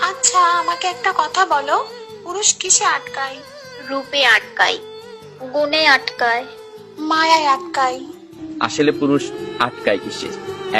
আচ্ছা, আমাকে একটা কথা বলো, পুরুষ কিসে আটকায়? রূপে আটকায়, গুণে আটকায়। মায়ায় আটকায়। আসলে পুরুষ আটকায় কিসে?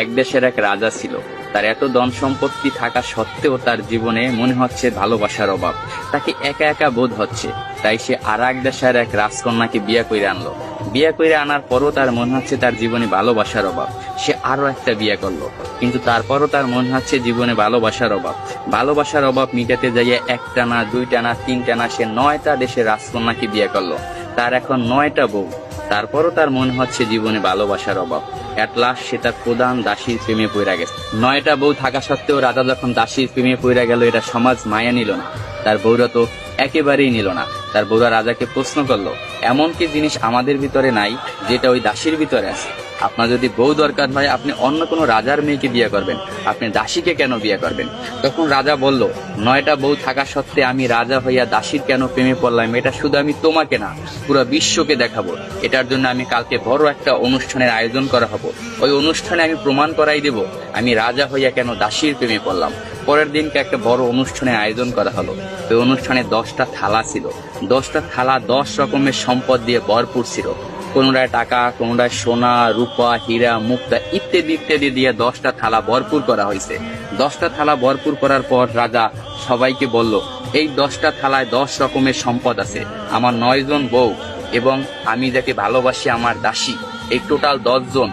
এক দেশের এক রাজা ছিল, তার এত ধন সম্পত্তি থাকা সত্ত্বেও তার জীবনে মনে হচ্ছে ভালোবাসার অভাব, তাকে একা একা বোধ হচ্ছে। তাই সে আর এক দেশের এক রাজকন্যাকে বিয়ে করে আনলো। বিয়ে করে আনার পরও তার মনে হচ্ছে তার জীবনে ভালোবাসার অভাব। সে আরো একটা বিয়ে করলো, কিন্তু তারপরও তার মনে হচ্ছে জীবনে ভালোবাসার অভাব। ভালোবাসার অভাব মিটাতে যাইয়ে একটা না, দুইটা না, তিনটা না, সে 9টা দেশের রাজকন্যাকে বিয়ে করলো। তার এখন 9টা বউ। তারপরও তার মনে হচ্ছে জীবনে ভালোবাসার অভাব। এট লাস্ট সে তার প্রধান দাসীর প্রেমে পড়ে গেছে। 9টা বউ থাকা সত্ত্বেও রাজা যখন দাসীর প্রেমে পড়ে গেল, এটা সমাজ মায়া নিল না, তার বউরা তো একেবারেই নিল না। তার বউরা রাজাকে প্রশ্ন করলো, এমন কি জিনিস আমাদের ভিতরে নাই যেটা ওই দাসীর ভিতরে আছে? আপনার যদি বউ দরকার হয়, আপনি অন্য কোনো রাজার মেয়েকে বিয়ে করবেন, আপনি দাসীকে কেন বিয়ে করবেন? তখন রাজা বলল, 9টা বউ থাকা সত্ত্বে আমি রাজা হইয়া দাসীর কেন প্রেমে পড়লাম, এটা শুধু আমি তোমাকে না, পুরো বিশ্বকে দেখাবো। এটার জন্য আমি কালকে বড় একটা অনুষ্ঠানের আয়োজন করা হবো। ওই অনুষ্ঠানে আমি প্রমাণ করাই দেব আমি রাজা হইয়া কেন দাসীর প্রেমে পড়লাম। পরের দিনকে একটা বড় অনুষ্ঠানের আয়োজন করা হলো। ওই অনুষ্ঠানে 10টা থালা ছিল। 10টা থালা 10 রকমের সম্পদ দিয়ে ভরপুর ছিল। কোনোটায় টাকা, কোনোটায় সোনা, রূপা, হীরা, মুক্তা ইত্যাদি ইত্যাদি দিয়ে 10টা থালা ভরপুর করা হয়েছে। 10টা থালা ভরপুর করার পর রাজা সবাইকে বলল, এই 10টা থালায় 10 রকমের সম্পদ আছে। আমার 9 জন বউ এবং আমি যাকে ভালোবাসি আমার দাসী, এই টোটাল 10 জন,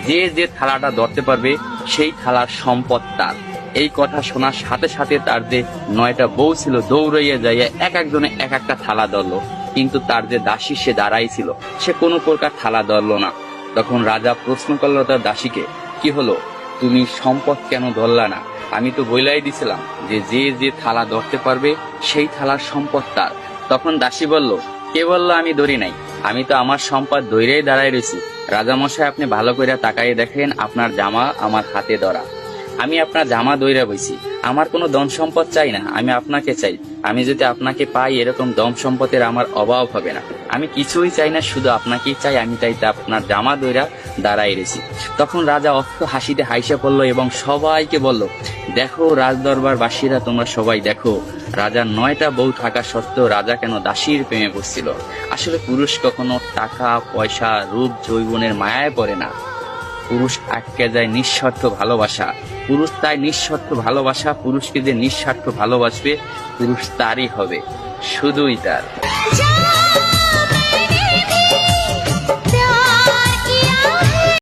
যে যে থালাটা ধরতে পারবে সেই থালার সম্পদ তার। এই কথা শোনার সাথে সাথে তার যে 9টা বউ ছিল দৌড়াইয়া যাইয়া এক একজনে এক একটা থালা ধরলো, কিন্তু তার যে দাসী সে দাঁড়াই ছিল, সে কোনো প্রকার থালা ধরলো না। তখন রাজা প্রশ্ন করলো তার দাসীকে, কি হলো, তুমি সম্পদ কেন ধরলা না? আমি তো বইলাই দিছিলাম যে যে যে থালা ধরতে পারবে সেই থালার সম্পদ তার। তখন দাসী বলল, কে বললো আমি ধরি নাই? আমি তো আমার সম্পদ ধইরেই দাঁড়াই রয়েছি। রাজামশাই, আপনি ভালো করে তাকাইয়ে দেখেন, আপনার জামা আমার হাতে ধরা। আমি আপনার জামা দইরা বইছি। আমার কোনো ধন সম্পদ চাই না, আমি আপনাকে চাই। আমি যদি আপনাকে পাই, এরকম ধন সম্পদের আমার অভাব হবে না। আমি কিছুই চাই না, শুধু আপনাকেই চাই। আমি তাই আপনার জামা দইরা দাঁড়াই রেছি। তখন রাজা অস্ত হাসিতে হাইসা পড়লো এবং সবাইকে বলল, দেখো রাজদরবার বাসীরা, তোমরা সবাই দেখো, রাজার 9টা বউ থাকা সত্ত্বেও রাজা কেন দাসীর প্রেমে পড়ছিল। আসলে পুরুষ কখনো টাকা, পয়সা, রূপ, যৌবনের মায়ায় পড়ে না। পুরুষ আটকে যায় নিঃস্বার্থ ভালোবাসা। পুরুষ তাই নিঃস্বার্থ ভালোবাসা। পুরুষকে যে নিঃস্বার্থ ভালোবাসবে, পুরুষ তারই হবে, শুধুই তার।